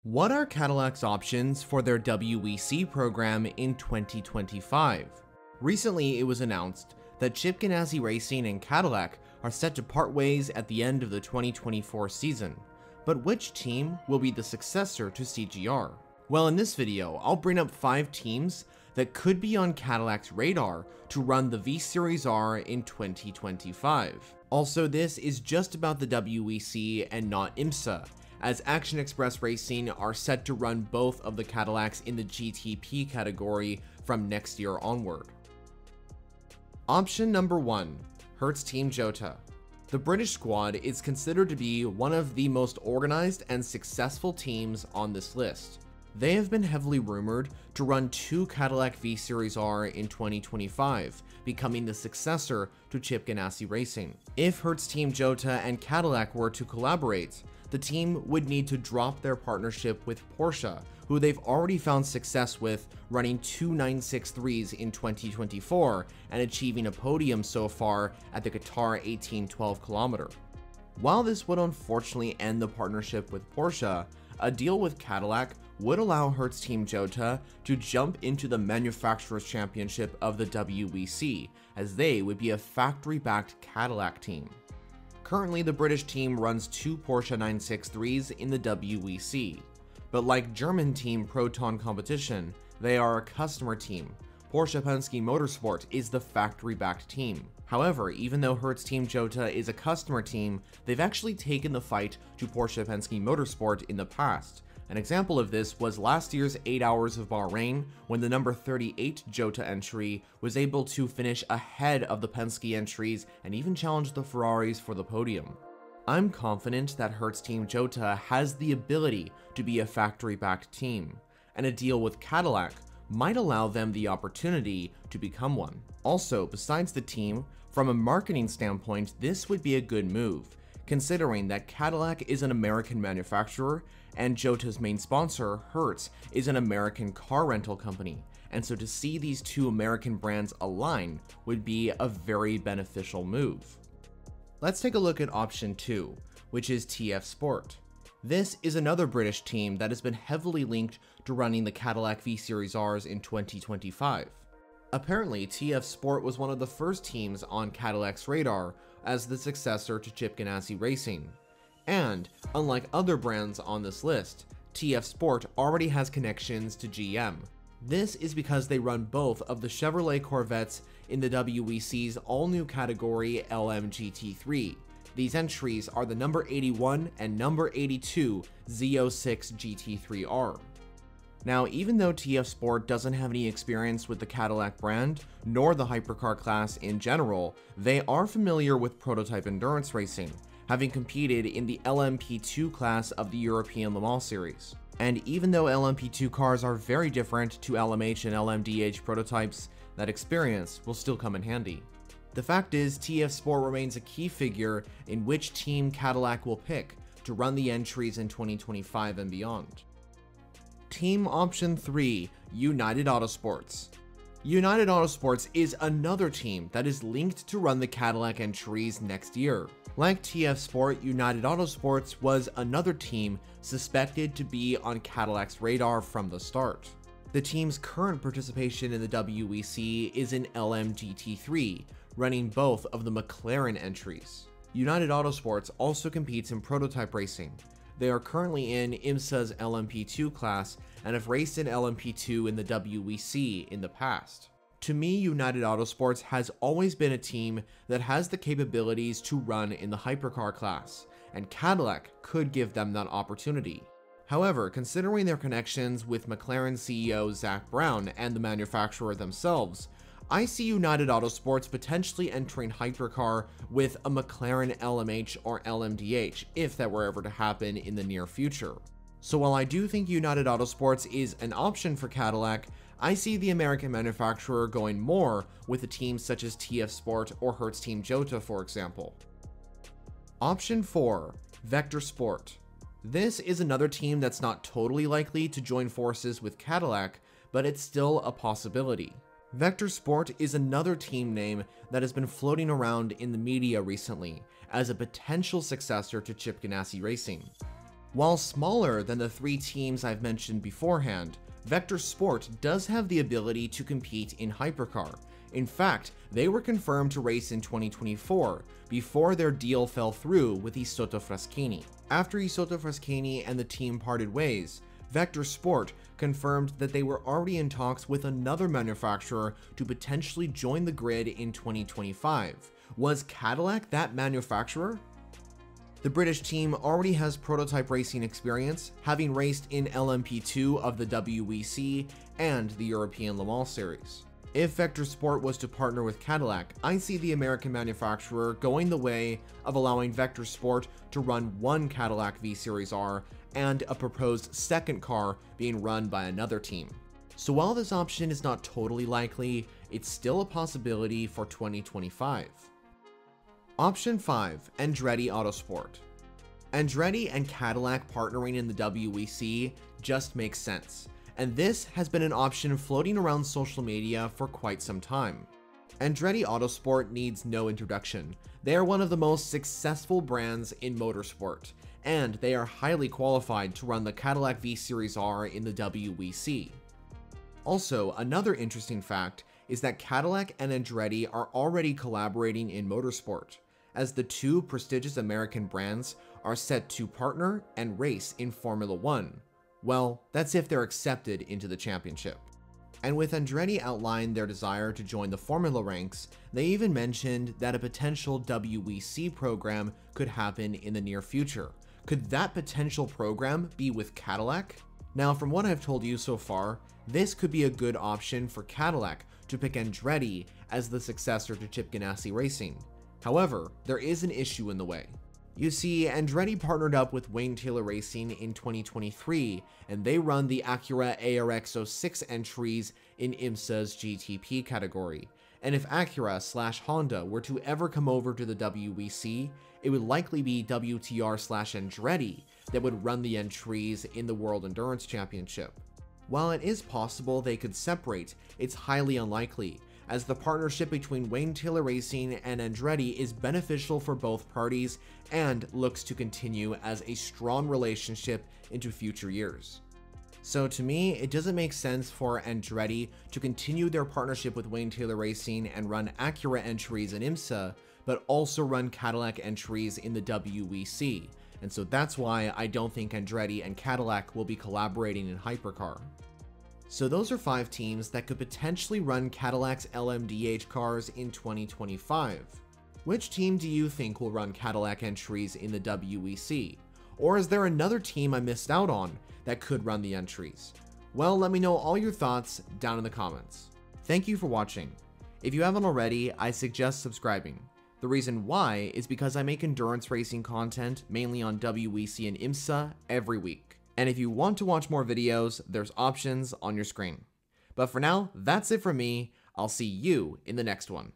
What are Cadillac's options for their WEC program in 2025? Recently, it was announced that Chip Ganassi Racing and Cadillac are set to part ways at the end of the 2024 season. But which team will be the successor to CGR? Well, in this video, I'll bring up 5 teams that could be on Cadillac's radar to run the V Series R in 2025. Also, this is just about the WEC and not IMSA, as Action Express Racing are set to run both of the Cadillacs in the GTP category from next year onward. Option number 1, Herz Team Jota. The British squad is considered to be one of the most organized and successful teams on this list. They have been heavily rumored to run 2 Cadillac V Series R in 2025, becoming the successor to Chip Ganassi Racing. If Herz Team Jota and Cadillac were to collaborate, the team would need to drop their partnership with Porsche, who they've already found success with running 2 963s in 2024 and achieving a podium so far at the Qatar 1812 kilometer. While this would unfortunately end the partnership with Porsche, a deal with Cadillac would allow Herz Team Jota to jump into the Manufacturers' Championship of the WEC, as they would be a factory-backed Cadillac team. Currently, the British team runs 2 Porsche 963s in the WEC, but like German team Proton Competition, they are a customer team. Porsche Penske Motorsport is the factory-backed team. However, even though Herz Team Jota is a customer team, they've actually taken the fight to Porsche Penske Motorsport in the past. An example of this was last year's 8 Hours of Bahrain, when the number 38 Jota entry was able to finish ahead of the Penske entries and even challenge the Ferraris for the podium. I'm confident that Herz Team Jota has the ability to be a factory-backed team, and a deal with Cadillac might allow them the opportunity to become one. Also, besides the team, from a marketing standpoint, this would be a good move, considering that Cadillac is an American manufacturer and Jota's main sponsor, Hertz, is an American car rental company, and so to see these 2 American brands align would be a very beneficial move. Let's take a look at option 2, which is TF Sport. This is another British team that has been heavily linked to running the Cadillac V Series Rs in 2025. Apparently, TF Sport was one of the first teams on Cadillac's radar as the successor to Chip Ganassi Racing. And, unlike other brands on this list, TF Sport already has connections to GM. This is because they run both of the Chevrolet Corvettes in the WEC's all-new category LMGT3. These entries are the number 81 and number 82 Z06 GT3R. Now, even though TF Sport doesn't have any experience with the Cadillac brand, nor the hypercar class in general, they are familiar with prototype endurance racing, having competed in the LMP2 class of the European Le Mans series. And even though LMP2 cars are very different to LMH and LMDh prototypes, that experience will still come in handy. The fact is, TF Sport remains a key figure in which team Cadillac will pick to run the entries in 2025 and beyond. Team option 3, United Autosports. United Autosports is another team that is linked to run the Cadillac entries next year. Like TF Sport, United Autosports was another team suspected to be on Cadillac's radar from the start. The team's current participation in the WEC is in LMGT3, running both of the McLaren entries. United Autosports also competes in prototype racing. They are currently in IMSA's LMP2 class and have raced in LMP2 in the WEC in the past. To me, United Autosports has always been a team that has the capabilities to run in the hypercar class, and Cadillac could give them that opportunity. However, considering their connections with McLaren CEO Zak Brown and the manufacturer themselves, I see United Autosports potentially entering hypercar with a McLaren LMH or LMDh if that were ever to happen in the near future. So while I do think United Autosports is an option for Cadillac, I see the American manufacturer going more with a team such as TF Sport or Herz Team Jota, for example. Option 4, Vector Sport. This is another team that's not totally likely to join forces with Cadillac, but it's still a possibility. Vector Sport is another team name that has been floating around in the media recently as a potential successor to Chip Ganassi Racing. While smaller than the 3 teams I've mentioned beforehand, Vector Sport does have the ability to compete in hypercar. In fact, they were confirmed to race in 2024 before their deal fell through with Isotta Fraschini. After Isotta Fraschini and the team parted ways, Vector Sport confirmed that they were already in talks with another manufacturer to potentially join the grid in 2025. Was Cadillac that manufacturer? The British team already has prototype racing experience, having raced in LMP2 of the WEC and the European Le Mans series. If Vector Sport was to partner with Cadillac, I see the American manufacturer going the way of allowing Vector Sport to run one Cadillac V-Series R and a proposed second car being run by another team. So while this option is not totally likely, it's still a possibility for 2025. Option 5, Andretti Autosport. Andretti and Cadillac partnering in the WEC just makes sense, and this has been an option floating around social media for quite some time. Andretti Autosport needs no introduction. They are one of the most successful brands in motorsport, and they are highly qualified to run the Cadillac V-Series R in the WEC. Also, another interesting fact is that Cadillac and Andretti are already collaborating in motorsport, as the 2 prestigious American brands are set to partner and race in Formula 1. Well, that's if they're accepted into the championship. And with Andretti outlined their desire to join the Formula ranks, they even mentioned that a potential WEC program could happen in the near future. Could that potential program be with Cadillac? Now, from what I've told you so far, this could be a good option for Cadillac to pick Andretti as the successor to Chip Ganassi Racing. However, there is an issue in the way. You see, Andretti partnered up with Wayne Taylor Racing in 2023, and they run the Acura ARX06 entries in IMSA's GTP category. And if Acura/Honda were to ever come over to the WEC, it would likely be WTR/Andretti that would run the entries in the World Endurance Championship. While it is possible they could separate, it's highly unlikely, as the partnership between Wayne Taylor Racing and Andretti is beneficial for both parties and looks to continue as a strong relationship into future years. So to me, it doesn't make sense for Andretti to continue their partnership with Wayne Taylor Racing and run Acura entries in IMSA, but also run Cadillac entries in the WEC. And so that's why I don't think Andretti and Cadillac will be collaborating in hypercar. So those are 5 teams that could potentially run Cadillac's LMDh cars in 2025. Which team do you think will run Cadillac entries in the WEC? Or is there another team I missed out on that could run the entries? Well, let me know all your thoughts down in the comments. Thank you for watching. If you haven't already, I suggest subscribing. The reason why is because I make endurance racing content mainly on WEC and IMSA every week. And if you want to watch more videos, there's options on your screen. But for now, that's it from me. I'll see you in the next one.